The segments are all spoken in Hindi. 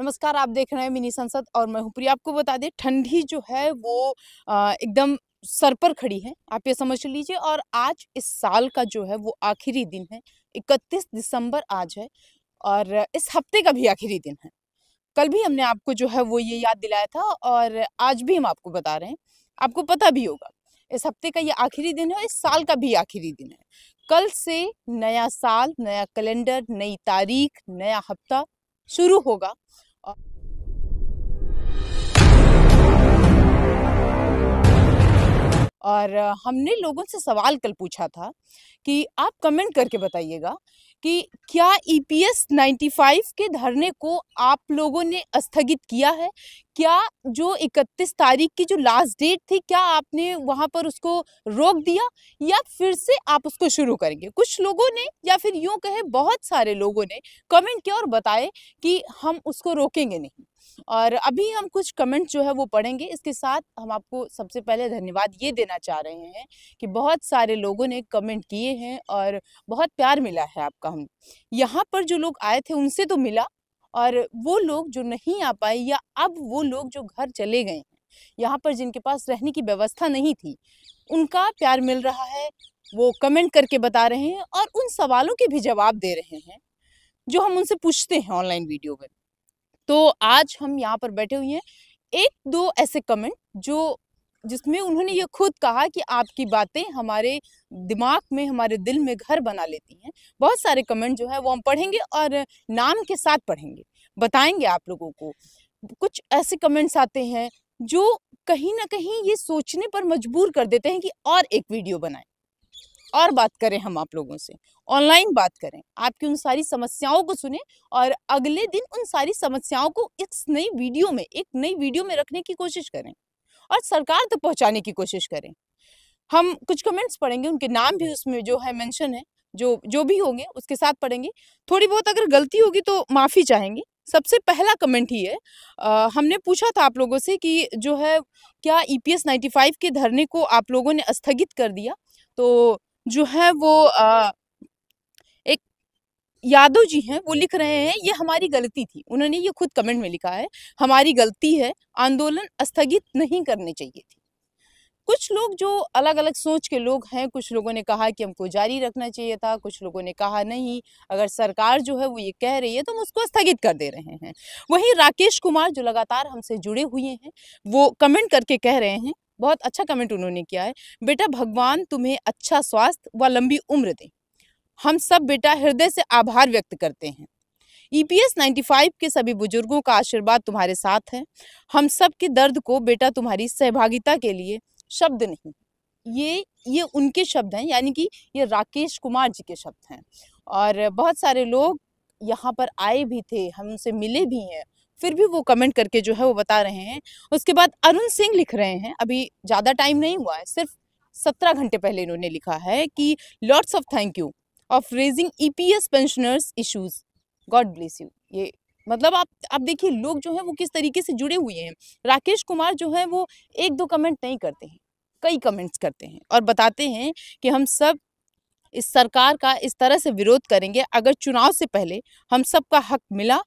नमस्कार, आप देख रहे हैं मिनी संसद और मैं हूं प्रिया। आपको बता दें ठंडी जो है वो एकदम सर पर खड़ी है, आप ये समझ लीजिए। और आज इस साल का जो है वो आखिरी दिन है, 31 दिसंबर आज है और इस हफ्ते का भी आखिरी दिन है। कल भी हमने आपको जो है वो ये याद दिलाया था और आज भी हम आपको बता रहे हैं, आपको पता भी होगा इस हफ्ते का ये आखिरी दिन है, इस साल का भी आखिरी दिन है। कल से नया साल, नया कैलेंडर, नई तारीख, नया हफ्ता शुरू होगा। और हमने लोगों से सवाल कल पूछा था कि आप कमेंट करके बताइएगा कि क्या ईपीएस 95 के धरने को आप लोगों ने स्थगित किया है? क्या जो 31 तारीख की जो लास्ट डेट थी, क्या आपने वहां पर उसको रोक दिया या फिर से आप उसको शुरू करेंगे? कुछ लोगों ने या फिर यूं कहे बहुत सारे लोगों ने कमेंट किया और बताए कि हम उसको रोकेंगे नहीं। और अभी हम कुछ कमेंट जो है वो पढ़ेंगे। इसके साथ हम आपको सबसे पहले धन्यवाद ये देना चाह रहे हैं कि बहुत सारे लोगों ने कमेंट किए हैं और बहुत प्यार मिला है आपका। हम यहाँ पर जो लोग आए थे उनसे तो मिला, और वो लोग जो नहीं आ पाए या अब वो लोग जो घर चले गए हैं, यहाँ पर जिनके पास रहने की व्यवस्था नहीं थी, उनका प्यार मिल रहा है। वो कमेंट करके बता रहे हैं और उन सवालों के भी जवाब दे रहे हैं जो हम उनसे पूछते हैं ऑनलाइन वीडियो में। तो आज हम यहाँ पर बैठे हुए हैं, एक दो ऐसे कमेंट जो जिसमें उन्होंने ये खुद कहा कि आपकी बातें हमारे दिमाग में, हमारे दिल में घर बना लेती हैं। बहुत सारे कमेंट जो है वो हम पढ़ेंगे और नाम के साथ पढ़ेंगे, बताएंगे आप लोगों को। कुछ ऐसे कमेंट्स आते हैं जो कहीं ना कहीं ये सोचने पर मजबूर कर देते हैं कि और एक वीडियो बनाएं और बात करें, हम आप लोगों से ऑनलाइन बात करें, आपकी उन सारी समस्याओं को सुने और अगले दिन उन सारी समस्याओं को इस नई वीडियो में, एक नई वीडियो में रखने की कोशिश करें और सरकार तक पहुंचाने की कोशिश करें। हम कुछ कमेंट्स पढ़ेंगे, उनके नाम भी उसमें जो है मेंशन है, जो जो भी होंगे उसके साथ पढ़ेंगे। थोड़ी बहुत अगर गलती होगी तो माफ़ी चाहेंगे। सबसे पहला कमेंट ही है, हमने पूछा था आप लोगों से कि जो है क्या ईपीएस 95 के धरने को आप लोगों ने स्थगित कर दिया? तो जो है वो एक यादव जी हैं, वो लिख रहे हैं ये हमारी गलती थी। उन्होंने ये खुद कमेंट में लिखा है, हमारी गलती है, आंदोलन स्थगित नहीं करनी चाहिए थी। कुछ लोग जो अलग-अलग सोच के लोग हैं, कुछ लोगों ने कहा कि हमको जारी रखना चाहिए था, कुछ लोगों ने कहा नहीं, अगर सरकार जो है वो ये कह रही है तो हम उसको स्थगित कर दे रहे हैं। वहीं राकेश कुमार जो लगातार हमसे जुड़े हुए हैं, वो कमेंट करके कह रहे हैं, बहुत अच्छा कमेंट उन्होंने किया है, बेटा भगवान तुम्हें अच्छा स्वास्थ्य व लंबी उम्र दे। हम सब बेटा हृदय से आभार व्यक्त करते हैं। ईपीएस 95 के सभी बुजुर्गों का आशीर्वाद तुम्हारे साथ है। हम सब के दर्द को बेटा तुम्हारी सहभागिता के लिए शब्द नहीं। ये उनके शब्द हैं, यानी कि ये राकेश कुमार जी के शब्द हैं। और बहुत सारे लोग यहाँ पर आए भी थे, हम उनसे मिले भी हैं, फिर भी वो कमेंट करके जो है वो बता रहे हैं। उसके बाद अरुण सिंह लिख रहे हैं, अभी ज़्यादा टाइम नहीं हुआ है, सिर्फ 17 घंटे पहले इन्होंने लिखा है कि lots of thank you of raising EPS pensioners issues, God bless you. ये मतलब आप देखिए लोग जो हैं वो किस तरीके से जुड़े हुए हैं। राकेश कुमार जो है वो एक दो कमेंट नहीं करते हैं, कई कमेंट्स करते हैं और बताते हैं कि हम सब इस सरकार का इस तरह से विरोध करेंगे, अगर चुनाव से पहले हम सबका हक मिला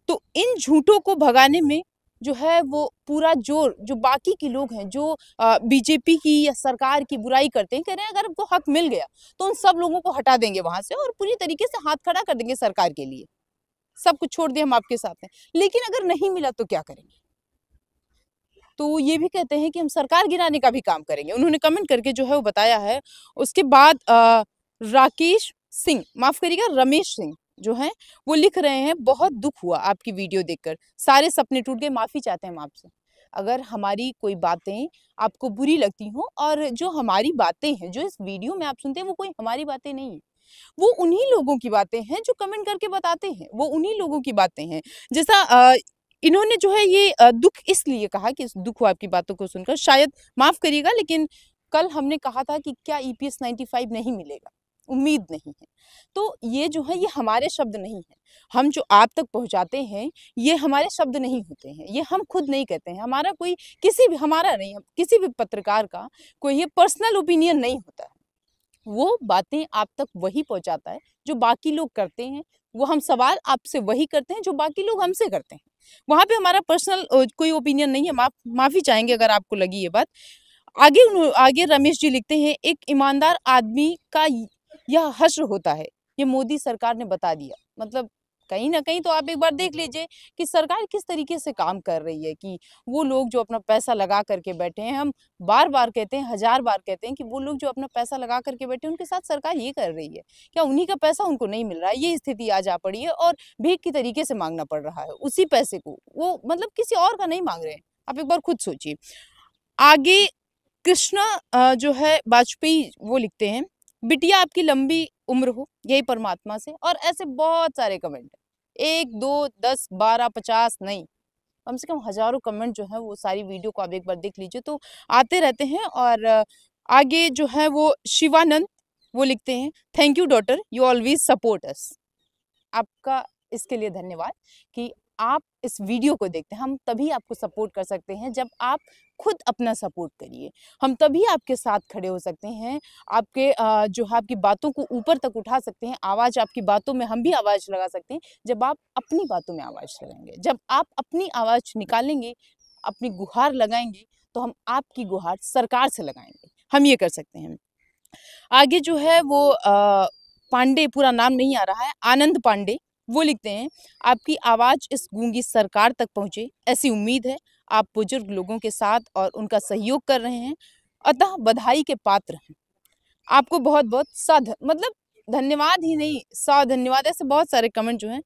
तो इन झूठों को भगाने में जो है वो पूरा जोर, जो बाकी के लोग हैं जो बीजेपी की या सरकार की बुराई करते हैं, कह रहे हैं अगर हमको हक मिल गया तो उन सब लोगों को हटा देंगे वहां से और पूरी तरीके से हाथ खड़ा कर देंगे सरकार के लिए। सब कुछ छोड़ दिए, हम आपके साथ हैं। लेकिन अगर नहीं मिला तो क्या करेंगे? तो ये भी कहते हैं कि हम सरकार गिराने का भी काम करेंगे, उन्होंने कमेंट करके जो है वो बताया है। उसके बाद राकेश सिंह, माफ करिएगा रमेश सिंह जो हैं वो लिख रहे हैं, बहुत दुख हुआ आपकी वीडियो देखकर, सारे सपने टूट गए, माफी चाहते हैं हम आपसे। अगर हमारी कोई बातें आपको बुरी लगती हों, और जो हमारी बातें हैं जो इस वीडियो में आप सुनते हैं वो कोई हमारी बातें नहीं है, वो उन्हीं लोगों की बातें हैं जो कमेंट करके बताते हैं, वो उन्हीं लोगों की बातें हैं। जैसा इन्होंने जो है ये दुख इसलिए कहा कि दुख हुआ आपकी बातों को सुनकर, शायद माफ करिएगा लेकिन कल हमने कहा था कि क्या ईपीएस 95 नहीं मिलेगा, उम्मीद नहीं है। तो ये जो है ये हमारे शब्द नहीं है, हम जो आप तक पहुंचाते हैं ये हमारे शब्द नहीं होते हैं, ये हम खुद नहीं कहते हैं, हमारा कोई किसी भी, हमारा नहीं, किसी भी पत्रकार का कोई ये पर्सनल ओपिनियन नहीं होता है। वो बातें आप तक वही पहुंचाता है जो बाकी लोग करते हैं, वो हम सवाल आपसे वही करते हैं जो बाकी लोग हमसे करते हैं। वहाँ पे हमारा पर्सनल कोई ओपिनियन नहीं है, माफ़ी चाहेंगे अगर आपको लगी ये बात। आगे रमेश जी लिखते हैं, एक ईमानदार आदमी का यह हश्र होता है, ये मोदी सरकार ने बता दिया। मतलब कहीं न कहीं तो आप एक बार देख लीजिए कि सरकार किस तरीके से काम कर रही है, कि वो लोग जो अपना पैसा लगा करके बैठे हैं, हम बार-बार कहते हैं, हज़ार बार कहते हैं कि वो लोग जो अपना पैसा लगा करके बैठे हैं, उनके साथ सरकार ये कर रही है। क्या उन्हीं का पैसा उनको नहीं मिल रहा है? ये स्थिति आज आ पड़ी है और भीख की तरीके से माँगना पड़ रहा है, उसी पैसे को। वो मतलब किसी और का नहीं माँग रहे हैं। आप एक बार खुद सोचिए। आगे कृष्णा जो है वाजपेयी वो लिखते हैं, बिटिया आपकी लंबी उम्र हो, यही परमात्मा से। और ऐसे बहुत सारे कमेंट हैं, 1, 2, 10, 12, 50 नहीं, कम से कम हज़ारों कमेंट जो है वो सारी वीडियो को आप एक बार देख लीजिए तो आते रहते हैं। और आगे जो है वो शिवानंद वो लिखते हैं, thank you daughter, you always support us. आपका इसके लिए धन्यवाद कि आप इस वीडियो को देखते हैं। हम तभी आपको सपोर्ट कर सकते हैं जब आप खुद अपना सपोर्ट करिए। हम तभी आपके साथ खड़े हो सकते हैं, आपके जो है आपकी बातों को ऊपर तक उठा सकते हैं। आवाज़ आपकी बातों में हम भी आवाज़ लगा सकते हैं जब आप अपनी बातों में आवाज़ लगाएंगे। जब आप अपनी आवाज़ निकालेंगे, अपनी गुहार लगाएंगे, तो हम आपकी गुहार सरकार से लगाएंगे। हम ये कर सकते हैं। आगे जो है वो पांडे, पूरा नाम नहीं आ रहा है, आनंद पांडे वो लिखते हैं, आपकी आवाज़ इस गूंगी सरकार तक पहुँचे, ऐसी उम्मीद है। आप बुजुर्ग लोगों के साथ और उनका सहयोग कर रहे हैं, अतः बधाई के पात्र हैं। आपको बहुत-बहुत मतलब धन्यवाद ही नहीं, धन्यवाद। ऐसे बहुत सारे कमेंट जो हैं,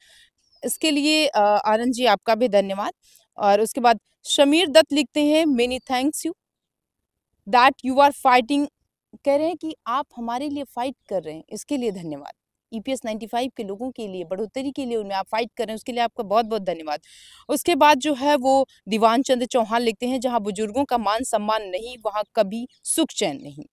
इसके लिए आनंद जी आपका भी धन्यवाद। और उसके बाद शमीर दत्त लिखते हैं, many thanks you that you are fighting. कह रहे हैं कि आप हमारे लिए फाइट कर रहे हैं, इसके लिए धन्यवाद। ईपीएस 95 के लोगों के लिए, बढ़ोतरी के लिए उनमें आप फाइट कर रहे हैं, उसके लिए आपका बहुत-बहुत धन्यवाद। उसके बाद जो है वो दीवान चंद्र चौहान लिखते हैं, जहाँ बुजुर्गों का मान-सम्मान नहीं, वहाँ कभी सुख चैन नहीं।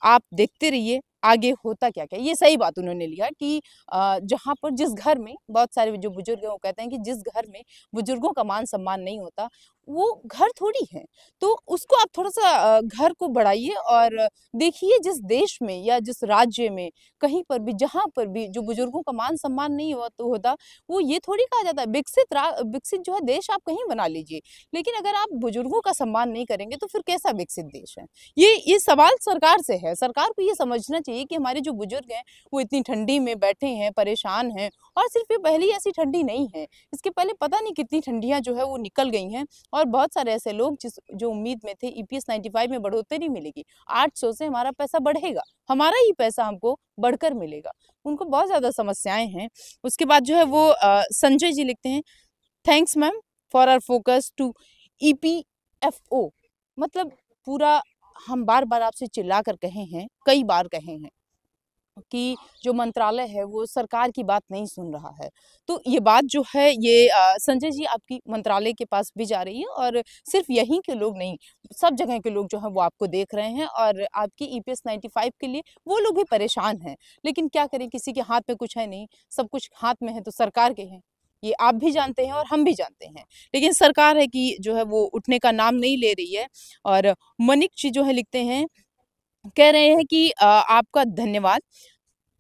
आप देखते रहिए आगे होता क्या-क्या। ये सही बात उन्होंने लिया कि जहाँ पर जिस घर में बहुत सारे जो बुजुर्ग हैं वो कहते हैं कि जिस घर में बुजुर्गों का मान-सम्मान नहीं होता, वो घर थोड़ी है। तो उसको आप थोड़ा-सा घर को बढ़ाइए और देखिए जिस देश में या जिस राज्य में कहीं पर भी, जहाँ पर भी जो बुजुर्गों का मान-सम्मान नहीं होता, वो ये थोड़ी कहा जाता है विकसित जो है देश आप कहीं बना लीजिए। लेकिन अगर आप बुजुर्गों का सम्मान नहीं करेंगे तो फिर कैसा विकसित देश है? ये सवाल सरकार से है। सरकार को ये समझना चाहिए कि हमारे जो बुजुर्ग हैं, वो इतनी ठंडी में बैठे हैं, परेशान हैं और सिर्फ़ ये पहली ऐसी ठंडी नहीं है। इसके पहले पता नहीं कितनी ठंडियाँ जो है वो निकल गई हैं और बहुत सारे ऐसे लोग जो उम्मीद में थे ईपीएस 95 में बढ़ोतरी मिलेगी, 800 से हमारा पैसा बढ़ेगा, हमारा ही पैसा हमको बढ़कर मिलेगा। उनको बहुत ज़्यादा समस्याएँ हैं। उसके बाद जो है वो संजय जी लिखते हैं, thanks ma'am for our focus to EPFO. मतलब पूरा हम बार-बार आपसे चिल्ला कर कहे हैं, कई बार कहे हैं कि जो मंत्रालय है वो सरकार की बात नहीं सुन रहा है। तो ये बात जो है ये संजय जी आपकी मंत्रालय के पास भी जा रही है और सिर्फ़ यहीं के लोग नहीं, सब जगह के लोग जो हैं वो आपको देख रहे हैं और आपकी ईपीएस 95 के लिए वो लोग भी परेशान हैं। लेकिन क्या करें, किसी के हाथ में कुछ है नहीं, सब कुछ हाथ में है तो सरकार के हैं। ये आप भी जानते हैं और हम भी जानते हैं। लेकिन सरकार है कि जो है वो उठने का नाम नहीं ले रही है। और मनिक जी जो है लिखते हैं, कह रहे हैं कि आपका धन्यवाद,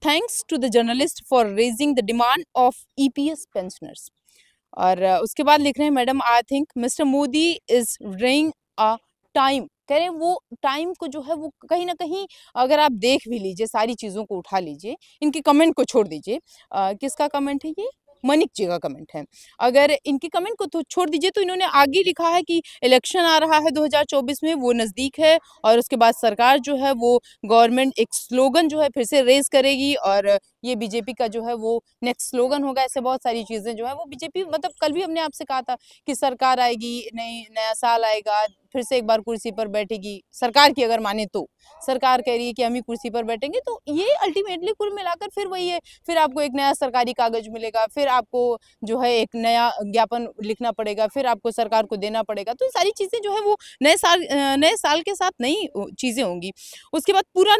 thanks to the journalist for raising the demand of EPS pensioners. और उसके बाद लिख रहे हैं, madam I think Mister Modi is reigning a time. कह रहे हैं वो टाइम को जो है वो कहीं ना कहीं, अगर आप देख भी लीजिए, सारी चीज़ों को उठा लीजिए, इनके कमेंट को छोड़ दीजिए। किसका कमेंट है ये? मनिक जी का कमेंट है। अगर इनके कमेंट को तो छोड़ दीजिए तो इन्होंने आगे लिखा है कि इलेक्शन आ रहा है 2024 में, वो नज़दीक है और उसके बाद सरकार जो है वो गवर्नमेंट एक स्लोगन जो है फिर से रेज करेगी और ये बीजेपी का जो है वो नेक्स्ट स्लोगन होगा। ऐसे बहुत सारी चीज़ें जो है वो बीजेपी, मतलब कल भी हमने आपसे कहा था कि सरकार आएगी, नया साल आएगा, फिर से एक बार कुर्सी पर बैठेगी सरकार की, अगर माने तो। सरकार कह रही है कि हम ही कुर्सी पर बैठेंगे, तो ये अल्टीमेटली कुल मिलाकर फिर वही है। फिर आपको एक नया सरकारी कागज़ मिलेगा, फिर आपको जो है एक नया ज्ञापन लिखना पड़ेगा, फिर आपको सरकार को देना पड़ेगा। तो ये सारी चीज़ें जो है वो नए साल के साथ नई चीज़ें होंगी। उसके बाद पूरा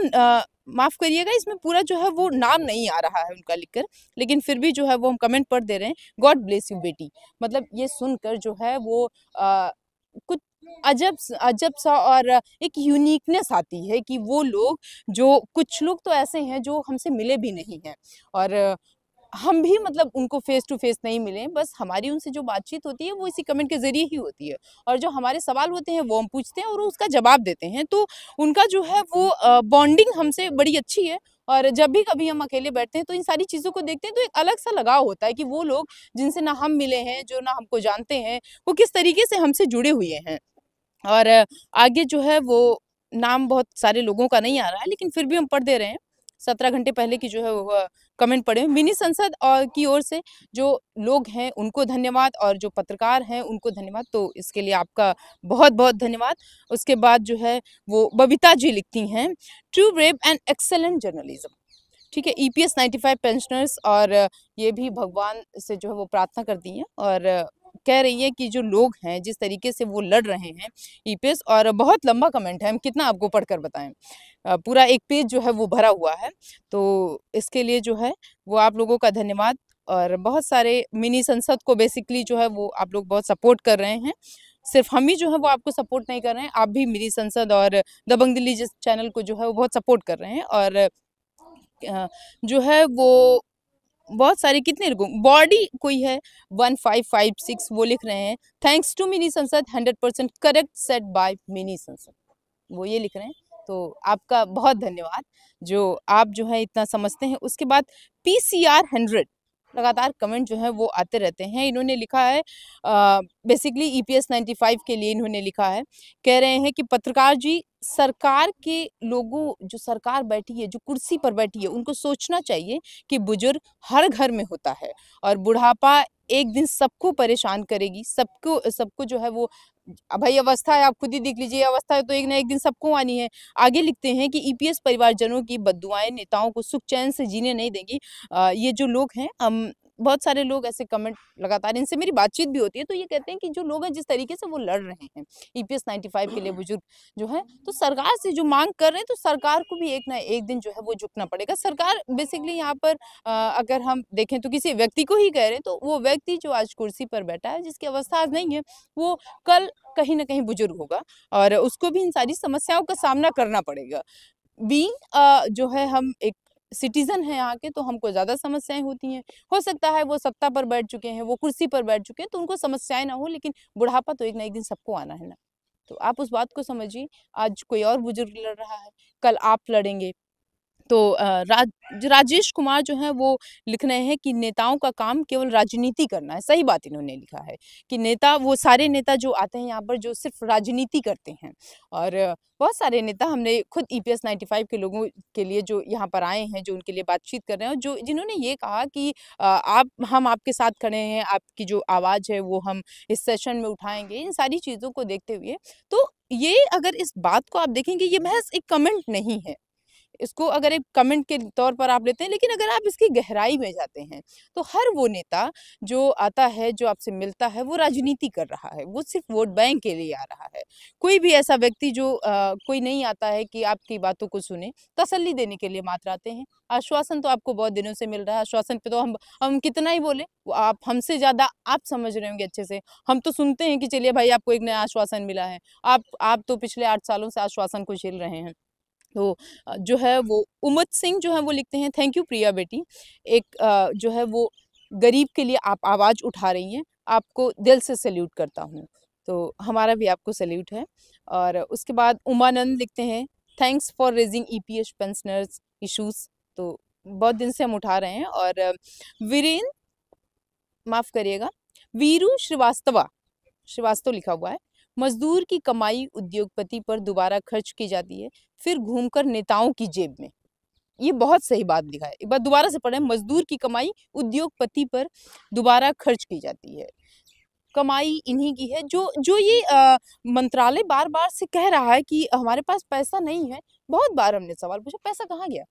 माफ़ करिएगा, इसमें पूरा जो है वो नाम नहीं आ रहा है उनका लिखकर, लेकिन फिर भी जो है वो हम कमेंट पढ़ दे रहे हैं, गॉड ब्लेस यू बेटी। मतलब ये सुनकर जो है वो कुछ अजब सा और एक यूनिकनेस आती है कि वो लोग, जो कुछ लोग तो ऐसे हैं जो हमसे मिले भी नहीं हैं और हम भी मतलब उनको फेस टू फेस नहीं मिले, बस हमारी उनसे जो बातचीत होती है वो इसी कमेंट के ज़रिए ही होती है, और जो हमारे सवाल होते हैं वो हम पूछते हैं और वो उसका जवाब देते हैं। तो उनका जो है वो बॉन्डिंग हमसे बड़ी अच्छी है, और जब भी कभी हम अकेले बैठते हैं तो इन सारी चीज़ों को देखते हैं तो एक अलग-सा लगाव होता है कि वो लोग जिनसे ना हम मिले हैं, जो ना हमको जानते हैं, वो किस तरीके से हमसे जुड़े हुए हैं। और आगे जो है वो नाम बहुत सारे लोगों का नहीं आ रहा है, लेकिन फिर भी हम पढ़ दे रहे हैं। 17 घंटे पहले की जो है वो कमेंट पढ़े हैं। मिनी संसद की ओर से जो लोग हैं उनको धन्यवाद, और जो पत्रकार हैं उनको धन्यवाद, तो इसके लिए आपका बहुत-बहुत धन्यवाद। उसके बाद जो है वो बबीता जी लिखती हैं, true brave and excellent journalism. ठीक है, ईपीएस 95 पेंशनर्स, और ये भी भगवान से जो है वो प्रार्थना करती हैं, और कह रही है कि जो लोग हैं जिस तरीके से वो लड़ रहे हैं ईपीएस, और बहुत लंबा कमेंट है, हम कितना आपको पढ़कर बताएं। पूरा एक पेज जो है वो भरा हुआ है, तो इसके लिए जो है वो आप लोगों का धन्यवाद। और बहुत सारे मिनी संसद को बेसिकली जो है वो आप लोग बहुत सपोर्ट कर रहे हैं, सिर्फ हम ही जो है वो आपको सपोर्ट नहीं कर रहे हैं, आप भी मिनी संसद और दबंग दिल्ली जिस चैनल को जो है वो बहुत सपोर्ट कर रहे हैं। और जो है वो बहुत सारे कितने लोगों बॉडी कोई है 1556 वो लिख रहे हैं, थैंक्स टू मिनी संसद 100% करेक्ट सेट बाय मिनी संसद, वो ये लिख रहे हैं। तो आपका बहुत धन्यवाद जो आप जो है इतना समझते हैं। उसके बाद पीसीआर 100 लगातार कमेंट जो है वो आते रहते हैं। इन्होंने लिखा है बेसिकली ईपीएस 95 के लिए इन्होंने लिखा है, कह रहे हैं कि पत्रकार जी, सरकार के लोगों जो सरकार बैठी है, जो कुर्सी पर बैठी है, उनको सोचना चाहिए कि बुजुर्ग हर घर में होता है और बुढ़ापा एक दिन सबको परेशान करेगी, सबको जो है वो भाई अवस्था है, आप खुद ही देख लीजिए, अवस्था है तो एक ना एक दिन सबको आनी है। आगे लिखते हैं कि ईपीएस परिवारजनों की बद्दुआएं नेताओं को सुख चैन से जीने नहीं देंगी। ये जो लोग हैं बहुत सारे लोग ऐसे कमेंट लगातार इनसे मेरी बातचीत भी होती है, तो ये कहते हैं कि जो लोग हैं जिस तरीके से वो लड़ रहे हैं ईपीएस 95 के लिए बुजुर्ग जो है, तो सरकार से जो मांग कर रहे हैं तो सरकार को भी एक ना एक दिन जो है वो झुकना पड़ेगा। सरकार बेसिकली यहाँ पर अगर हम देखें तो किसी व्यक्ति को ही कह रहे हैं, तो वो व्यक्ति जो आज कुर्सी पर बैठा है जिसकी अवस्था आज नहीं है, वो कल कहीं न कहीं बुजुर्ग होगा और उसको भी इन सारी समस्याओं का सामना करना पड़ेगा। बीइंग जो है हम एक सिटीज़न हैं यहाँ के, तो हमको ज़्यादा समस्याएँ होती हैं। हो सकता है वो सत्ता पर बैठ चुके हैं, वो कुर्सी पर बैठ चुके हैं, तो उनको समस्याएँ ना हो, लेकिन बुढ़ापा तो एक ना एक दिन सबको आना है ना। तो आप उस बात को समझिए, आज कोई और बुजुर्ग लड़ रहा है, कल आप लड़ेंगे। तो राजेश कुमार जो हैं वो लिख रहे हैं कि नेताओं का काम केवल राजनीति करना है। सही बात इन्होंने लिखा है कि नेता वो सारे नेता जो आते हैं यहाँ पर जो सिर्फ राजनीति करते हैं, और बहुत सारे नेता हमने खुद ईपीएस 95 के लोगों के लिए जो यहाँ पर आए हैं, जो उनके लिए बातचीत कर रहे हैं, और जो जिन्होंने ये कहा कि आप हम आपके साथ खड़े हैं, आपकी जो आवाज़ है वो हम इस सेशन में उठाएँगे। इन सारी चीज़ों को देखते हुए तो ये अगर इस बात को आप देखेंगे, ये महज़ एक कमेंट नहीं है। इसको अगर एक कमेंट के तौर पर आप लेते हैं, लेकिन अगर आप इसकी गहराई में जाते हैं, तो हर वो नेता जो आता है, जो आपसे मिलता है, वो राजनीति कर रहा है, वो सिर्फ वोट बैंक के लिए आ रहा है। कोई भी ऐसा व्यक्ति जो कोई नहीं आता है कि आपकी बातों को सुने, तसल्ली देने के लिए मात्र आते हैं। आश्वासन तो आपको बहुत दिनों से मिल रहा है, आश्वासन पे तो हम कितना ही बोले, वो आप हमसे ज़्यादा आप समझ रहे होंगे अच्छे से। हम तो सुनते हैं कि चलिए भाई आपको एक नया आश्वासन मिला है, आप तो पिछले 8 सालों से आश्वासन को झेल रहे हैं। तो जो है वो उमत सिंह जो है वो लिखते हैं, थैंक यू प्रिया बेटी, एक जो है वो गरीब के लिए आप आवाज़ उठा रही हैं, आपको दिल से सैल्यूट करता हूँ। तो हमारा भी आपको सैल्यूट है। और उसके बाद उमानंद लिखते हैं, thanks for raising EPS pensioners issues, तो बहुत दिन से हम उठा रहे हैं। और वीरेन माफ़ करिएगा, वीरू श्रीवास्तव लिखा हुआ है, मजदूर की कमाई उद्योगपति पर दोबारा खर्च की जाती है, फिर घूमकर नेताओं की जेब में। ये बहुत सही बात लिखा है, एक बार दोबारा से पढ़ें, मजदूर की कमाई उद्योगपति पर दोबारा खर्च की जाती है। कमाई इन्हीं की है, जो जो ये मंत्रालय बार-बार से कह रहा है कि हमारे पास पैसा नहीं है। बहुत बार हमने सवाल पूछा, पैसा कहाँ गया?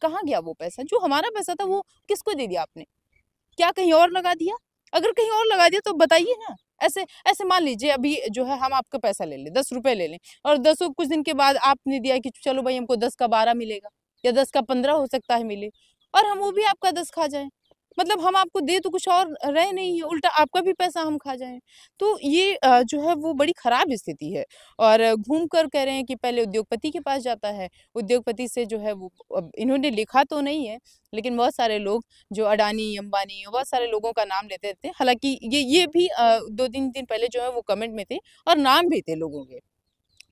कहाँ गया वो पैसा? जो हमारा पैसा था वो किसको दे दिया आपने? क्या कहीं और लगा दिया? अगर कहीं और लगा दिया तो बताइए ना। ऐसे ऐसे मान लीजिए अभी जो है हम आपका पैसा ले लें, 10 रुपए ले लें, और 10 कुछ दिन के बाद आपने दिया कि चलो भाई हमको 10 का 12 मिलेगा, या 10 का 15 हो सकता है मिले, और हम वो भी आपका 10 खा जाएँ। मतलब हम आपको दे तो कुछ और रहे नहीं है, उल्टा आपका भी पैसा हम खा जाएँ। तो ये जो है वो बड़ी खराब स्थिति है और घूम कर कह रहे हैं कि पहले उद्योगपति के पास जाता है, उद्योगपति से जो है वो अब इन्होंने लिखा तो नहीं है, लेकिन बहुत सारे लोग जो अडानी, अंबानी बहुत सारे लोगों का नाम लेते थे। हालाँकि ये भी 2-3 दिन पहले जो है वो कमेंट में थे और नाम भी थे लोगों के।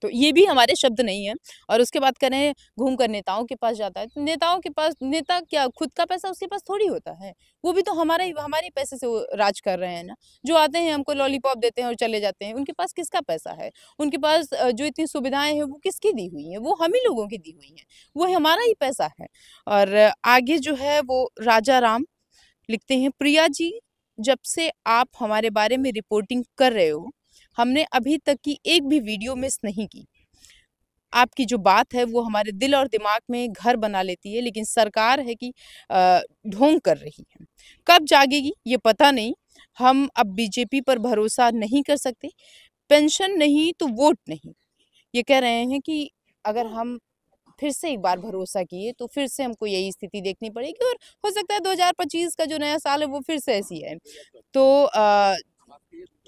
तो ये भी हमारे शब्द नहीं है और उसके बाद करें घूमकर नेताओं के पास जाता है, तो नेताओं के पास नेता क्या खुद का पैसा उसके पास थोड़ी होता है, वो भी तो हमारे ही पैसे से वो राज कर रहे हैं ना। जो आते हैं हमको लॉलीपॉप देते हैं और चले जाते हैं, उनके पास किसका पैसा है? उनके पास जो इतनी सुविधाएँ हैं वो किसकी दी हुई हैं? वो हम ही लोगों की दी हुई हैं, वो हमारा ही पैसा है। और आगे जो है वो राजा राम लिखते हैं, प्रिया जी, जब से आप हमारे बारे में रिपोर्टिंग कर रहे हो, हमने अभी तक की एक भी वीडियो मिस नहीं की। आपकी जो बात है वो हमारे दिल और दिमाग में घर बना लेती है, लेकिन सरकार है कि ढोंग कर रही है। कब जागेगी ये पता नहीं। हम अब बीजेपी पर भरोसा नहीं कर सकते। पेंशन नहीं तो वोट नहीं। ये कह रहे हैं कि अगर हम फिर से एक बार भरोसा किए तो फिर से हमको यही स्थिति देखनी पड़ेगी और हो सकता है 2025 का जो नया साल है वो फिर से ऐसी है। तो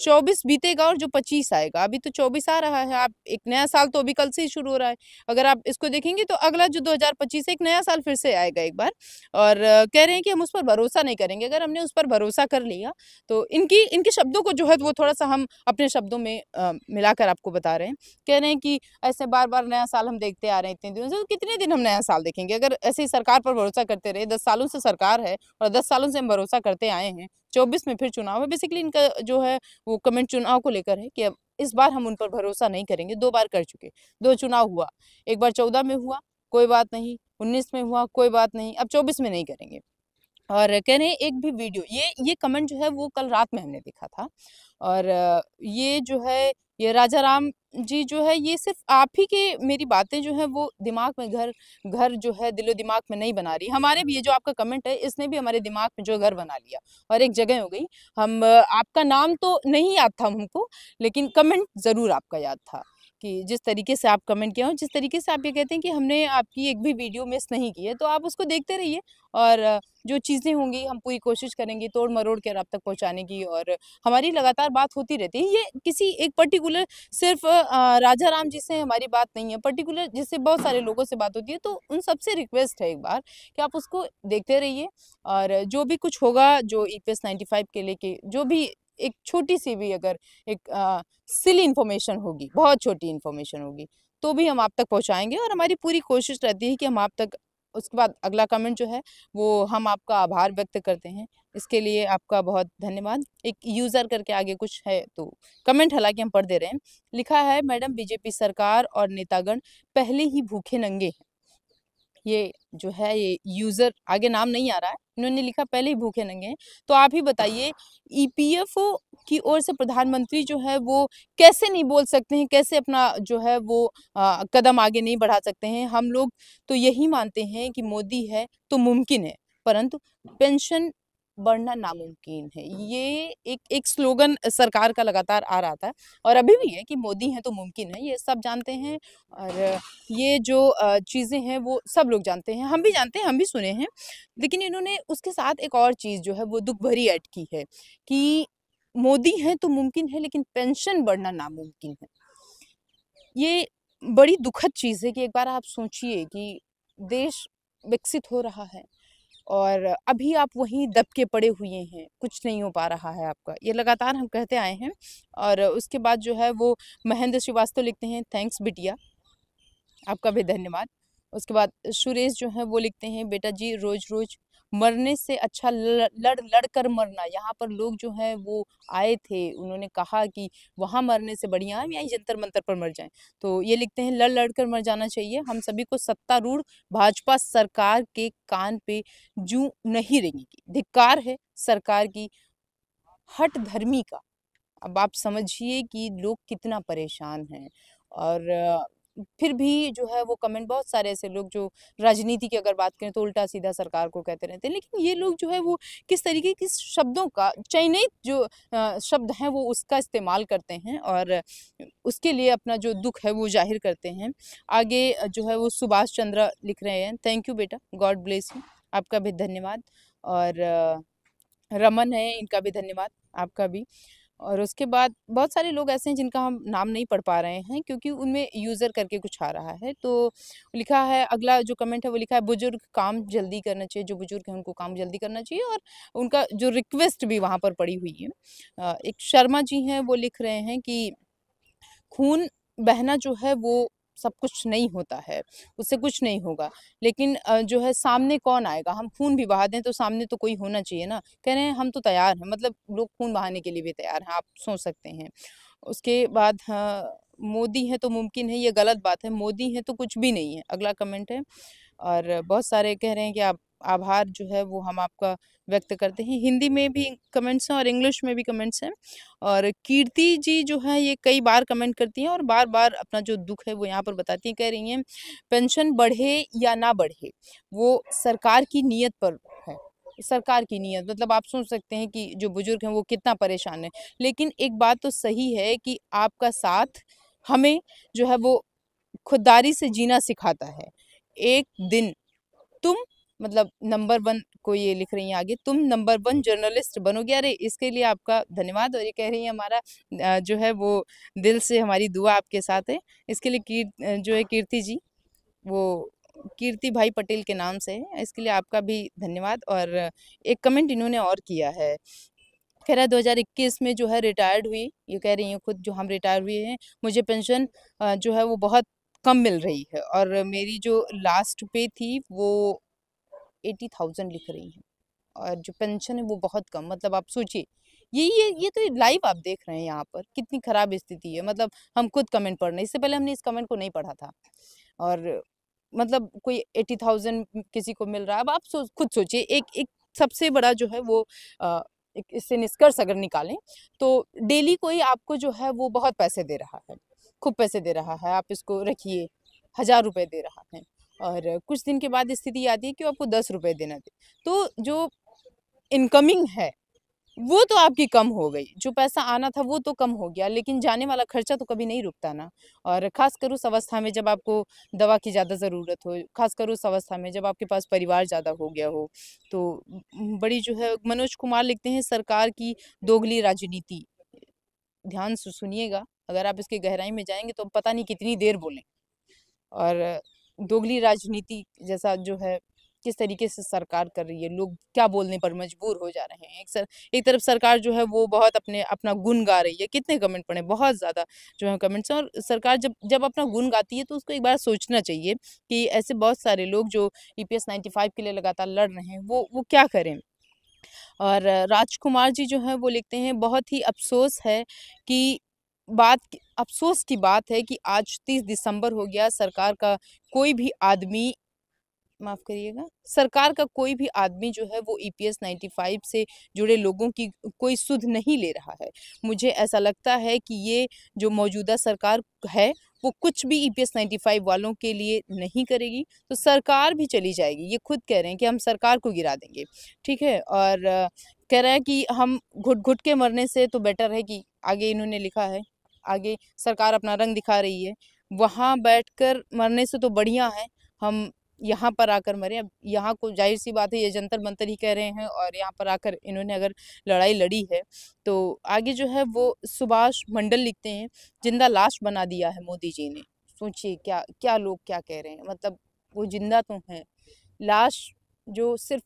24 बीतेगा और जो 25 आएगा, अभी तो 24 आ रहा है, आप एक नया साल तो अभी कल से ही शुरू हो रहा है। अगर आप इसको देखेंगे तो अगला जो 2025 है, एक नया साल फिर से आएगा एक बार और कह रहे हैं कि हम उस पर भरोसा नहीं करेंगे। अगर हमने उस पर भरोसा कर लिया, तो इनके शब्दों को जो है वो थोड़ा-सा हम अपने शब्दों में मिलाकर आपको बता रहे हैं। कह रहे हैं कि ऐसे बार-बार नया साल हम देखते आ रहे हैं इतने दिनों से, तो कितने दिन हम नया साल देखेंगे? अगर ऐसे ही सरकार पर भरोसा करते रहे, 10 सालों से सरकार है और 10 सालों से हम भरोसा करते आए हैं, 24 में फिर चुनाव है। बेसिकली इनका जो है वो कमेंट चुनाव को लेकर है कि अब इस बार हम उन पर भरोसा नहीं करेंगे, 2 बार कर चुके, 2 चुनाव हुआ, एक बार 14 में हुआ, कोई बात नहीं, 19 में हुआ, कोई बात नहीं, अब 24 में नहीं करेंगे। और कह रहे हैं एक भी वीडियो ये कमेंट जो है वो कल रात में हमने देखा था और ये जो है ये राजा राम जी जो है ये सिर्फ आप ही के मेरी बातें जो है वो दिमाग में घर घर जो है दिलो दिमाग में नहीं बना रही हमारे भी ये जो आपका कमेंट है इसने भी हमारे दिमाग में जो घर बना लिया और एक जगह हो गई हम आपका नाम तो नहीं याद था हमको लेकिन कमेंट जरूर आपका याद था कि जिस तरीके से आप कमेंट किया और जिस तरीके से आप ये कहते हैं कि हमने आपकी एक भी वीडियो मिस नहीं की है तो आप उसको देखते रहिए और जो चीज़ें होंगी हम पूरी कोशिश करेंगे तोड़-मरोड़ कर आप तक पहुँचाने की और हमारी लगातार बात होती रहती है। ये किसी एक पर्टिकुलर सिर्फ़ राजा राम जी से हमारी बात नहीं है, पर्टिकुलर जिससे बहुत सारे लोगों से बात होती है, तो उन सबसे रिक्वेस्ट है एक बार कि आप उसको देखते रहिए और जो भी कुछ होगा, जो ईपीएस 95 के लेके जो भी एक छोटी-सी भी अगर एक सिली इन्फॉर्मेशन होगी, बहुत छोटी इन्फॉर्मेशन होगी, तो भी हम आप तक पहुँचाएँगे और हमारी पूरी कोशिश रहती है कि हम आप तक उसके बाद अगला कमेंट जो है वो हम आपका आभार व्यक्त करते हैं। इसके लिए आपका बहुत धन्यवाद। एक यूज़र करके आगे कुछ है तो कमेंट हालाँकि हम पढ़ दे रहे हैं। लिखा है मैडम बीजेपी सरकार और नेतागण पहले ही भूखे नंगे हैं। ये जो है ये यूज़र आगे नाम नहीं आ रहा है। इन्होंने लिखा पहले ही भूखे नंगे हैं। तो आप ही बताइए ईपीएफओ की ओर से प्रधानमंत्री जो है वो कैसे नहीं बोल सकते हैं, कैसे अपना जो है वो कदम आगे नहीं बढ़ा सकते हैं। हम लोग तो यही मानते हैं कि मोदी है तो मुमकिन है, परंतु पेंशन बढ़ना नामुमकिन है। ये एक एक स्लोगन सरकार का लगातार आ रहा था और अभी भी है कि मोदी है तो मुमकिन है, ये सब जानते हैं और ये जो चीज़ें हैं वो सब लोग जानते हैं, हम भी जानते हैं, हम भी सुने हैं। लेकिन इन्होंने उसके साथ एक और चीज़ जो है वो दुःख भरी ऐड की है कि मोदी हैं तो मुमकिन है लेकिन पेंशन बढ़ना नामुमकिन है। ये बड़ी दुखद चीज़ है कि एक बार आप सोचिए कि देश विकसित हो रहा है और अभी आप वहीं दब के पड़े हुए हैं, कुछ नहीं हो पा रहा है आपका। ये लगातार हम कहते आए हैं और उसके बाद जो है वो महेंद्र श्रीवास्तव लिखते हैं थैंक्स बिटिया। आपका भी धन्यवाद। उसके बाद सुरेश जो है वो लिखते हैं बेटा जी रोज़-रोज़ मरने से अच्छा लड़ कर मरना। यहाँ पर लोग जो हैं वो आए थे, उन्होंने कहा कि वहाँ मरने से बढ़िया हम यहीं जंतर-मंतर पर मर जाएँ। तो ये लिखते हैं लड़-लड़ कर मर जाना चाहिए। हम सभी को सत्तारूढ़ भाजपा सरकार के कान पे जूं नहीं रेंगेगी। धिक्कार है सरकार की हठधर्मी का। अब आप समझिए कि लोग कितना परेशान हैं और फिर भी जो है वो कमेंट बहुत सारे ऐसे लोग जो राजनीति की अगर बात करें तो उल्टा-सीधा सरकार को कहते रहते हैं। लेकिन ये लोग जो है वो किस तरीके के शब्दों का चयनित जो शब्द हैं वो उसका इस्तेमाल करते हैं और उसके लिए अपना जो दुःख है वो ज़ाहिर करते हैं। आगे जो है वो सुभाष चंद्र लिख रहे हैं, थैंक यू बेटा, गॉड ब्लेस यू। आपका भी धन्यवाद और रमन है, इनका भी धन्यवाद, आपका भी। और उसके बाद बहुत सारे लोग ऐसे हैं जिनका हम नाम नहीं पढ़ पा रहे हैं क्योंकि उनमें यूज़र करके कुछ आ रहा है। तो लिखा है, अगला जो कमेंट है वो लिखा है, बुजुर्ग काम जल्दी करना चाहिए, जो बुजुर्ग हैं उनको काम जल्दी करना चाहिए, और उनका जो रिक्वेस्ट भी वहाँ पर पड़ी हुई है। एक शर्मा जी हैं, वो लिख रहे हैं कि खून बहना जो है वो सब कुछ नहीं होता है, उससे कुछ नहीं होगा। लेकिन जो है सामने कौन आएगा? हम खून भी बहा दें तो सामने तो कोई होना चाहिए ना। कह रहे हैं हम तो तैयार हैं, मतलब लोग खून बहाने के लिए भी तैयार हैं, आप सोच सकते हैं। उसके बाद मोदी है तो मुमकिन है, ये गलत बात है, मोदी है तो कुछ भी नहीं है। अगला कमेंट है, और बहुत सारे कह रहे हैं कि आप आभार जो है वो हम आपका व्यक्त करते हैं। हिंदी में भी कमेंट्स हैं और इंग्लिश में भी कमेंट्स हैं। और कीर्ति जी जो है ये कई बार कमेंट करती हैं और बार-बार अपना जो दुःख है वो यहाँ पर बताती हैं। कह रही हैं, पेंशन बढ़े या ना बढ़े, वो सरकार की नीयत पर है। सरकार की नीयत, मतलब आप सोच सकते हैं कि जो बुजुर्ग हैं वो कितना परेशान हैं। लेकिन एक बात तो सही है कि आपका साथ हमें जो है वो खुददारी से जीना सिखाता है। एक दिन तुम, मतलब नंबर 1 को ये लिख रही हैं आगे, तुम नंबर 1 जर्नलिस्ट बनोगे। अरे! इसके लिए आपका धन्यवाद। और ये कह रही हैं हमारा जो है वो दिल से हमारी दुआ आपके साथ है। इसके लिए जो है कीर्ति जी, वो कीर्ति भाई पटेल के नाम से है। इसके लिए आपका भी धन्यवाद। और एक कमेंट इन्होंने और किया है, कह रहा है 2021 में जो है रिटायर्ड हुई, ये कह रही हैं खुद, जो हम रिटायर हुए हैं, मुझे पेंशन जो है वो बहुत कम मिल रही है और मेरी जो लास्ट पे थी वो 80,000 लिख रही हैं, और जो पेंशन है वो बहुत कम। मतलब आप सोचिए, ये तो लाइव आप देख रहे हैं यहाँ पर कितनी खराब स्थिति है। मतलब हम खुद कमेंट पढ़ रहे हैं, इससे पहले हमने इस कमेंट को नहीं पढ़ा था। और मतलब कोई 80,000 किसी को मिल रहा है। अब आप खुद सोचिए, एक एक सबसे बड़ा जो है वो एक इससे निष्कर्ष अगर निकालें तो डेली कोई आपको जो है वो बहुत पैसे दे रहा है, खूब पैसे दे रहा है। आप इसको रखिए, 1000 रुपए दे रहा है, और कुछ दिन के बाद स्थिति आती है कि वो आपको 10 रुपए देना दे। तो जो इनकमिंग है वो तो आपकी कम हो गई, जो पैसा आना था वो तो कम हो गया, लेकिन जाने वाला खर्चा तो कभी नहीं रुकता ना। और ख़ासकर उस अवस्था में जब आपको दवा की ज़्यादा ज़रूरत हो, ख़ासकर उस अवस्था में जब आपके पास परिवार ज़्यादा हो गया हो, तो बड़ी जो है, मनोज कुमार लिखते हैं, सरकार की दोगली राजनीति। ध्यान से सुनिएगा, अगर आप इसकी गहराई में जाएँगे तो पता नहीं कितनी देर बोलें। और दोगली राजनीति जैसा जो है, किस तरीके से सरकार कर रही है, लोग क्या बोलने पर मजबूर हो जा रहे हैं। एक तरफ सरकार जो है वो बहुत अपना गुण गा रही है। कितने कमेंट पढ़े, बहुत ज़्यादा जो है कमेंट्स हैं। और सरकार जब जब अपना गुण गाती है तो उसको एक बार सोचना चाहिए कि ऐसे बहुत सारे लोग जो ईपीएस 95 के लिए लगातार लड़ रहे हैं, वो क्या करें। और राजकुमार जी जो हैं वो लिखते हैं, बहुत ही अफ़सोस है कि अफ़सोस की बात है कि आज 30 दिसंबर हो गया, सरकार का कोई भी आदमी, माफ़ करिएगा, सरकार का कोई भी आदमी जो है वो ईपीएस 95 से जुड़े लोगों की कोई सुध नहीं ले रहा है। मुझे ऐसा लगता है कि ये जो मौजूदा सरकार है, वो कुछ भी ईपीएस 95 वालों के लिए नहीं करेगी, तो सरकार भी चली जाएगी। ये खुद कह रहे हैं कि हम सरकार को गिरा देंगे, ठीक है? और कह रहा है कि हम घुट-घुट के मरने से तो बेटर है कि, आगे इन्होंने लिखा है, आगे सरकार अपना रंग दिखा रही है, वहाँ बैठकर मरने से तो बढ़िया है हम यहाँ पर आकर मरे। अब यहाँ को ज़ाहिर-सी बात है, ये जंतर-मंतर ही कह रहे हैं और यहाँ पर आकर इन्होंने अगर लड़ाई लड़ी है, तो आगे जो है वो सुभाष मंडल लिखते हैं, जिंदा लाश बना दिया है मोदी जी ने। सोचिए क्या क्या लोग क्या कह रहे हैं, मतलब वो जिंदा तो हैं, लाश जो सिर्फ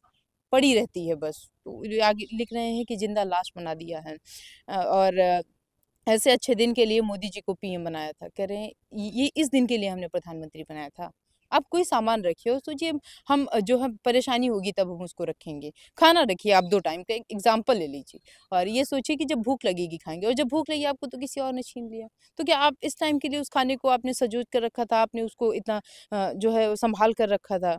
पड़ी रहती है बस। तो ये आगे लिख रहे हैं कि जिंदा लाश बना दिया है। और ऐसे अच्छे दिन के लिए मोदी जी को पीएम बनाया था। कह रहे हैं ये इस दिन के लिए हमने प्रधानमंत्री बनाया था। आप कोई सामान रखिए और सोचिए, हम जो है परेशानी होगी तब हम उसको रखेंगे। खाना रखिए आप 2 टाइम का, एक एग्ज़ाम्पल ले लीजिए, और ये सोचिए कि जब भूख लगेगी खाएँगे, और जब भूख लगी आपको तो किसी और ने छीन लिया। तो क्या आप इस टाइम के लिए उस खाने को आपने संजो कर रखा था, आपने उसको इतना जो है सँभाल कर रखा था।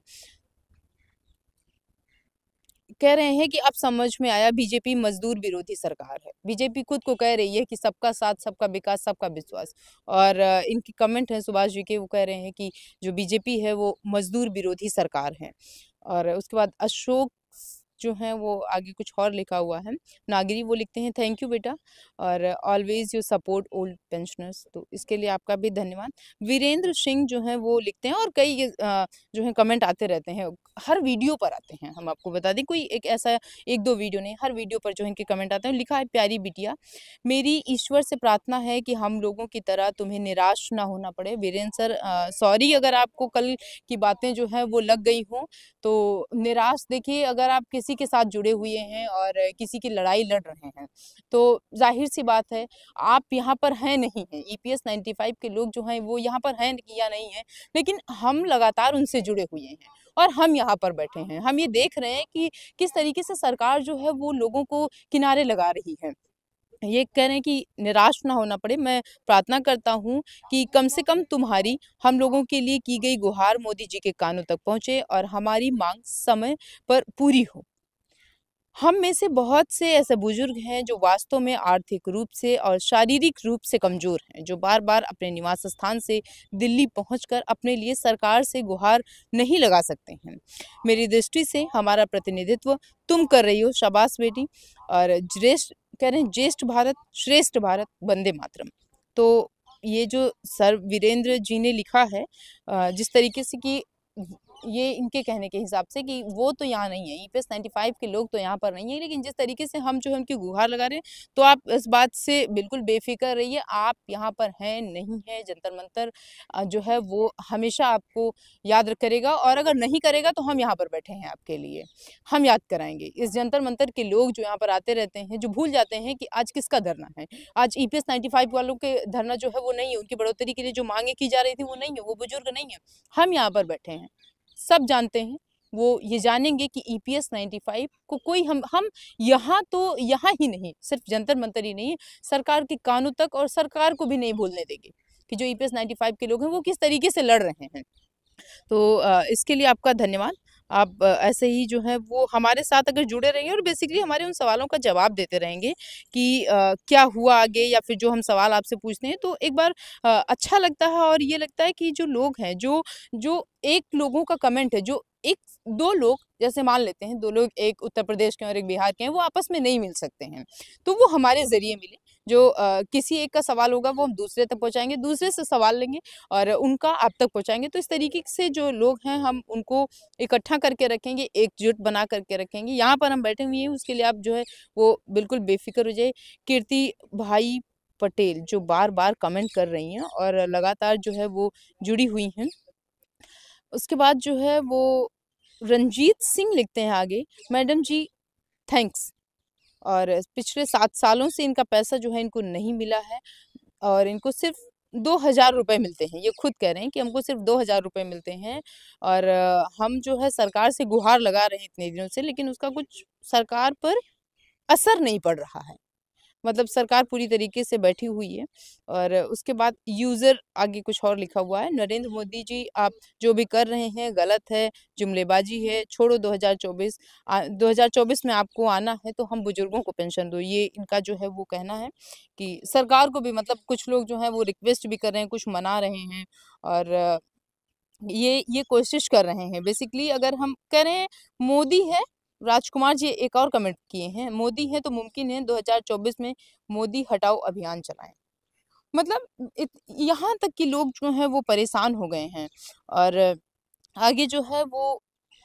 कह रहे हैं कि अब समझ में आया, बीजेपी मजदूर विरोधी सरकार है। बीजेपी खुद को कह रही है कि सबका साथ, सबका विकास, सबका विश्वास। और इनके कमेंट हैं सुभाष जी के, वो कह रहे हैं कि जो बीजेपी है वो मजदूर विरोधी सरकार है। और उसके बाद अशोक जो हैं वो आगे कुछ और लिखा हुआ है। नागरी वो लिखते हैं थैंक यू बेटा और always you support old pensioners, तो इसके लिए आपका भी धन्यवाद। वीरेंद्र सिंह जो हैं वो लिखते हैं और कई जो है कमेंट आते रहते हैं, हर वीडियो पर आते हैं। हम आपको बता दें कोई एक ऐसा 1-2 वीडियो नहीं, हर वीडियो पर जो है इनके कमेंट आते हैं। लिखा है प्यारी बिटिया, मेरी ईश्वर से प्रार्थना है कि हम लोगों की तरह तुम्हें निराश ना होना पड़े। वीरेंद्र सर सॉरी अगर आपको कल की बातें जो हैं वो लग गई हों, तो निराश देखिए अगर आप किसी के साथ जुड़े हुए हैं और किसी की लड़ाई लड़ रहे हैं, तो ज़ाहिर-सी बात है आप यहाँ पर हैं नहीं हैं। ईपीएस 95 के लोग जो हैं वो यहाँ पर हैं या नहीं हैं, लेकिन हम लगातार उनसे जुड़े हुए हैं और हम यहाँ पर बैठे हैं। हम ये देख रहे हैं कि किस तरीके से सरकार जो है वो लोगों को किनारे लगा रही है। ये कह रहे हैं कि निराश ना होना पड़े। मैं प्रार्थना करता हूँ कि कम से कम तुम्हारी हम लोगों के लिए की गई गुहार मोदी जी के कानों तक पहुँचे और हमारी माँग समय पर पूरी हो। हम में से बहुत से ऐसे बुजुर्ग हैं जो वास्तव में आर्थिक रूप से और शारीरिक रूप से कमज़ोर हैं, जो बार-बार अपने निवास स्थान से दिल्ली पहुंचकर अपने लिए सरकार से गुहार नहीं लगा सकते हैं। मेरी दृष्टि से हमारा प्रतिनिधित्व तुम कर रही हो, शाबाश बेटी। और ज्येष्ठ कह रहे हैं ज्येष्ठ भारत, श्रेष्ठ भारत, वंदे मातरम। तो ये जो सर वीरेंद्र जी ने लिखा है जिस तरीके से कि ये इनके कहने के हिसाब से कि वो तो यहाँ नहीं है, ईपीएस 95 के लोग तो यहाँ पर नहीं है, लेकिन जिस तरीके से हम जो है उनकी गुहार लगा रहे हैं, तो आप इस बात से बिल्कुल बेफ़िक्र रहिए, आप यहाँ पर हैं, नहीं हैं, जंतर-मंतर जो है वो हमेशा आपको याद करेगा और अगर नहीं करेगा तो हम यहाँ पर बैठे हैं आपके लिए, हम याद कराएँगे। इस जंतर-मंतर के लोग जो यहाँ पर आते रहते हैं, जो भूल जाते हैं कि आज किसका धरना है। आज ईपीएस 95 वालों के धरना जो है वो नहीं है, उनकी बढ़ोतरी के लिए जो माँगें की जा रही थी वो नहीं है, वो बुजुर्ग नहीं है, हम यहाँ पर बैठे हैं। सब जानते हैं, वो ये जानेंगे कि ईपीएस 95 को कोई हम यहाँ तो यहाँ ही नहीं, सिर्फ़ जंतर-मंतर ही नहीं, सरकार के कानों तक और सरकार को भी नहीं भूलने देंगे, कि जो ईपीएस 95 के लोग हैं, वो किस तरीके से लड़ रहे हैं। तो इसके लिए आपका धन्यवाद। आप ऐसे ही जो है वो हमारे साथ अगर जुड़े रहेंगे और बेसिकली हमारे उन सवालों का जवाब देते रहेंगे कि क्या हुआ आगे या फिर जो हम सवाल आपसे पूछते हैं तो एक बार अच्छा लगता है और ये लगता है कि जो लोग हैं जो जो एक लोगों का कमेंट है जो एक 2 लोग जैसे मान लेते हैं 2 लोग एक उत्तर प्रदेश के और एक बिहार के हैं वो आपस में नहीं मिल सकते हैं। तो वो हमारे ज़रिए मिले जो किसी एक का सवाल होगा वो हम दूसरे तक पहुँचाएँगे, दूसरे से सवाल लेंगे और उनका आप तक पहुँचाएँगे। तो इस तरीके से जो लोग हैं हम उनको इकट्ठा करके रखेंगे, एकजुट बना करके रखेंगे। यहाँ पर हम बैठे हुए हैं उसके लिए आप जो है वो बिल्कुल बेफ़िक्र हो जाइए। कीर्ति भाई पटेल जो बार-बार कमेंट कर रही हैं और लगातार जो है वो जुड़ी हुई हैं। उसके बाद जो है वो रंजीत सिंह लिखते हैं आगे, मैडम जी थैंक्स और पिछले 7 सालों से इनका पैसा जो है इनको नहीं मिला है और इनको सिर्फ़ 2000 रुपए मिलते हैं। ये खुद कह रहे हैं कि हमको सिर्फ़ 2000 रुपए मिलते हैं और हम जो है सरकार से गुहार लगा रहे हैं इतने दिनों से, लेकिन उसका कुछ सरकार पर असर नहीं पड़ रहा है। मतलब सरकार पूरी तरीके से बैठी हुई है और उसके बाद यूज़र आगे कुछ और लिखा हुआ है, नरेंद्र मोदी जी आप जो भी कर रहे हैं गलत है, जुमलेबाज़ी है, छोड़ो 2024 2024 में आपको आना है तो हम बुजुर्गों को पेंशन दो। ये इनका जो है वो कहना है कि सरकार को भी मतलब कुछ लोग जो हैं वो रिक्वेस्ट भी कर रहे हैं, कुछ मना रहे हैं और ये कोशिश कर रहे हैं। बेसिकली अगर हम कह रहे हैं मोदी है राजकुमार जी एक और कमेंट किए हैं, मोदी है तो मुमकिन है 2024 में मोदी हटाओ अभियान चलाएँ। मतलब यहाँ तक कि लोग जो हैं वो परेशान हो गए हैं और आगे जो है वो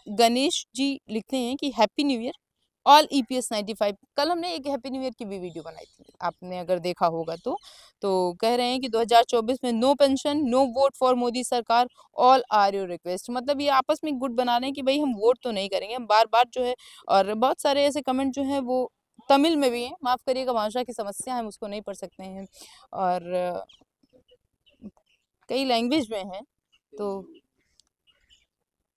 गणेश जी लिखते हैं कि happy new year all EPS 95। कल हमने एक हैप्पी न्यू ईयर की भी वीडियो बनाई थी, आपने अगर देखा होगा तो कह रहे हैं कि 2024 में no pension, no vote for Modi सरकार, ऑल आर योर रिक्वेस्ट। मतलब ये आपस में गुट बना रहे हैं कि भाई हम वोट तो नहीं करेंगे, हम बार-बार जो है और बहुत सारे ऐसे कमेंट जो हैं वो तमिल में भी हैं, माफ़ करिएगा भाषा की समस्या है, हम उसको नहीं पढ़ सकते हैं और कई लैंग्वेज में हैं, तो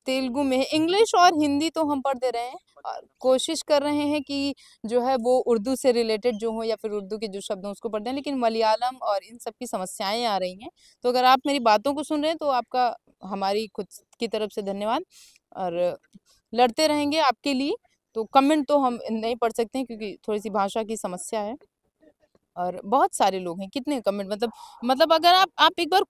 तेलुगु में है, इंग्लिश और हिंदी तो हम पढ़ दे रहे हैं और कोशिश कर रहे हैं कि जो है वो उर्दू से रिलेटेड जो हो या फिर उर्दू के जो शब्द हों उसको पढ़ दें, लेकिन मलयालम और इन सब की समस्याएँ आ रही हैं। तो अगर आप मेरी बातों को सुन रहे हैं तो आपका हमारी खुद की तरफ से धन्यवाद और लड़ते रहेंगे आपके लिए। तो कमेंट तो हम नहीं पढ़ सकते हैं क्योंकि थोड़ी-सी भाषा की समस्या है। और बहुत सारे लोग हैं, कितने कमेंट, मतलब अगर आप एक बार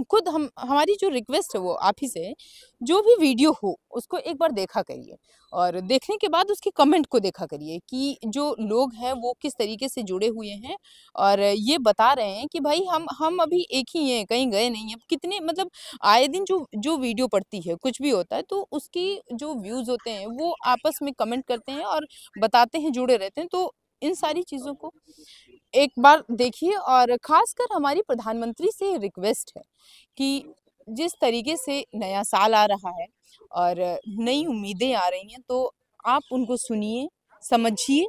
खुद हम हमारी जो रिक्वेस्ट है वो आप ही से है, जो भी वीडियो हो उसको एक बार देखा करिए और देखने के बाद उसके कमेंट को देखा करिए कि जो लोग हैं वो किस तरीके से जुड़े हुए हैं और ये बता रहे हैं कि भाई हम अभी एक ही हैं, कहीं गए नहीं हैं। कितने मतलब आए दिन जो जो वीडियो पड़ती है, कुछ भी होता है तो उसकी जो व्यूज़ होते हैं वो आपस में कमेंट करते हैं और बताते हैं, जुड़े रहते हैं। तो इन सारी चीज़ों को एक बार देखिए और ख़ासकर हमारी प्रधानमंत्री से रिक्वेस्ट है कि जिस तरीके से नया साल आ रहा है और नई उम्मीदें आ रही हैं, तो आप उनको सुनिए, समझिए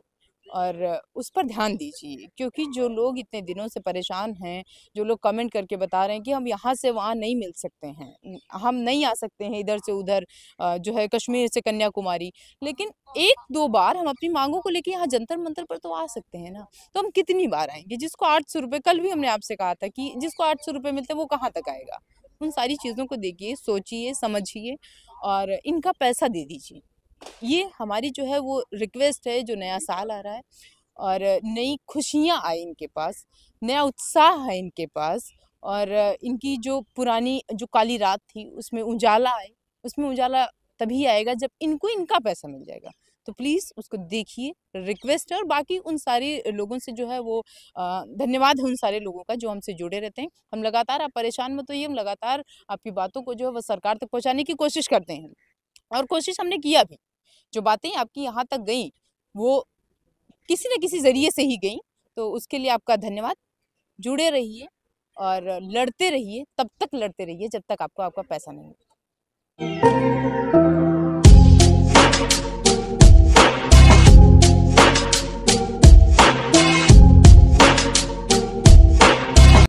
और उस पर ध्यान दीजिए। क्योंकि जो लोग इतने दिनों से परेशान हैं, जो लोग कमेंट करके बता रहे हैं कि हम यहाँ से वहाँ नहीं मिल सकते हैं, हम नहीं आ सकते हैं इधर से उधर, जो है कश्मीर से कन्याकुमारी, लेकिन 1-2 बार हम अपनी माँगों को लेके यहाँ जंतर-मंतर पर तो आ सकते हैं ना। तो हम कितनी बार आएँगे? जिसको ₹800, कल भी हमने आपसे कहा था कि जिसको ₹800 मिलते हैं वो कहाँ तक आएगा? उन सारी चीज़ों को देखिए, सोचिए, समझिए और इनका पैसा दे दीजिए। ये हमारी जो है वो रिक्वेस्ट है, जो नया साल आ रहा है और नई खुशियाँ आए इनके पास, नया उत्साह है इनके पास और इनकी जो पुरानी जो काली रात थी उसमें उजाला आए, उसमें उजाला तभी आएगा जब इनको इनका पैसा मिल जाएगा। तो प्लीज़ उसको देखिए, रिक्वेस्ट है और बाकी उन सारे लोगों से जो है वो धन्यवाद है उन सारे लोगों का जो हमसे जुड़े रहते हैं। हम लगातार, आप परेशान मत होइए, हम लगातार आपकी बातों को जो है वो सरकार तक पहुँचाने की कोशिश करते हैं और कोशिश हमने किया भी। जो बातें आपकी यहाँ तक गईं, वो किसी न किसी ज़रिए से ही गईं, तो उसके लिए आपका धन्यवाद। जुड़े रहिए और लड़ते रहिए, तब तक लड़ते रहिए जब तक आपको आपका पैसा नहीं मिले।